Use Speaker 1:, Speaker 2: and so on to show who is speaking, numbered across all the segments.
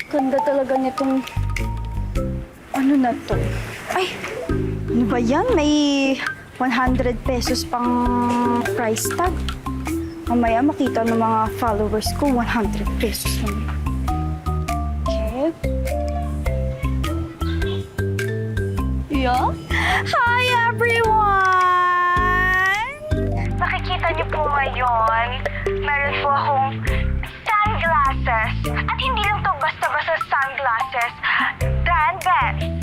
Speaker 1: Ganda talaga nitong... Ano na to? Ay! Ano ba yan? May 100 pesos pang price tag. Mamaya makita ng mga followers ko, 100 pesos lang. Okay. Yeah? Hi, everyone!
Speaker 2: Nakikita niyo po ngayon, meron po akong sunglasses. At hindi lang to basta-basta sunglasses. Brand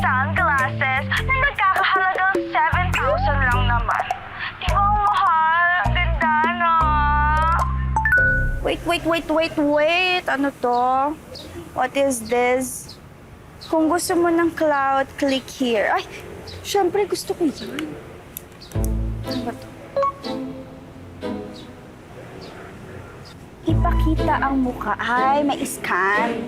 Speaker 2: sunglasses na nagkakahalagang 7,000 lang naman. Di ba ang mahal? Ang ganda, no?
Speaker 1: Wait. Ano to? What is this? Kung gusto mo ng cloud, click here. Ay, syempre gusto ko yan. Ano ba to? Ipakita ang mukha. Ay, may scan.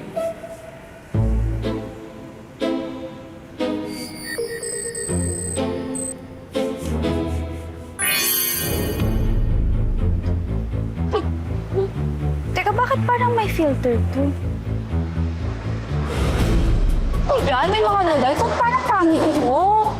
Speaker 1: Teka, bakit parang may filter to?
Speaker 3: Oh, yan, may mga nalay. Kung parang pangit mo.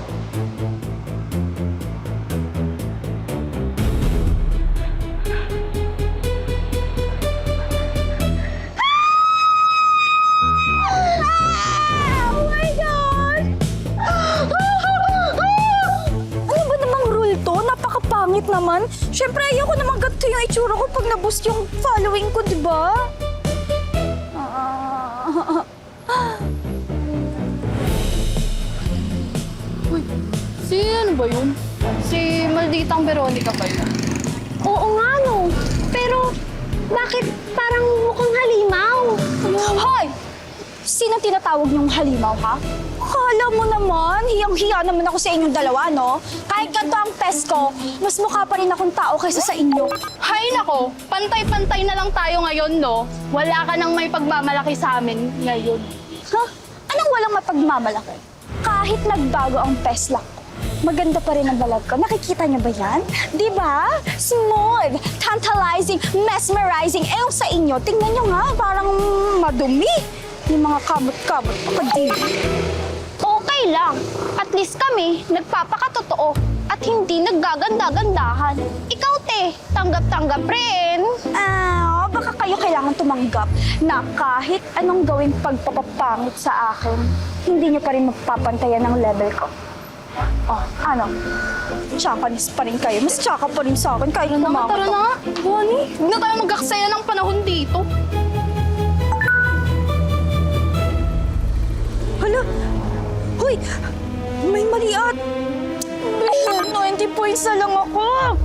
Speaker 1: Oh my God! Ano ba namang rule to? Napakapangit naman. Siyempre, ayoko naman ganito yung itsura ko pag naboost yung following ko, di ba?
Speaker 3: Si ano ba yun? Si Malditang Veronica ba yun?
Speaker 4: Oo nga, no. Pero, bakit parang mukhang halimaw?
Speaker 1: Hoy! Sinong tinatawag niyong halimaw, ha? Kala mo naman, hiyang-hiya naman ako sa inyong dalawa, no? Kahit ganito ang test ko, mas mukha pa rin akong tao kaysa sa inyo.
Speaker 3: Hay nako, pantay-pantay na lang tayo ngayon, no? Wala ka nang may pagmamalaki sa amin ngayon.
Speaker 1: Ha? Anong walang mapagmamalaki? Kahit nagbago ang peslak ko, maganda pa rin ang balag ko. Nakikita niyo ba yan? Di ba? Smooth, tantalizing, mesmerizing. Eh, yung sa inyo, tingnan niyo nga, parang madumi. Yung mga kamot-kamot, pakadili.
Speaker 4: Okay lang. At least kami, nagpapakatotoo at hindi naggaganda-gandahan. Ikaw, te, tanggap-tanggap rin.
Speaker 1: Baka kayo kailangan tumanggap na kahit anong gawing pagpapapangit sa akin, hindi niyo pa rin magpapantayan ng level ko. Oh, ano? Tsakanis pa rin kayo. Mas tsaka pa rin sa akin kahit kumakot.
Speaker 3: Tara na nga.
Speaker 1: Honey?
Speaker 3: Huwag na tayo magaksaya ng panahon dito.
Speaker 1: Hala! Hoy! May mali at... 90 points na lang ako!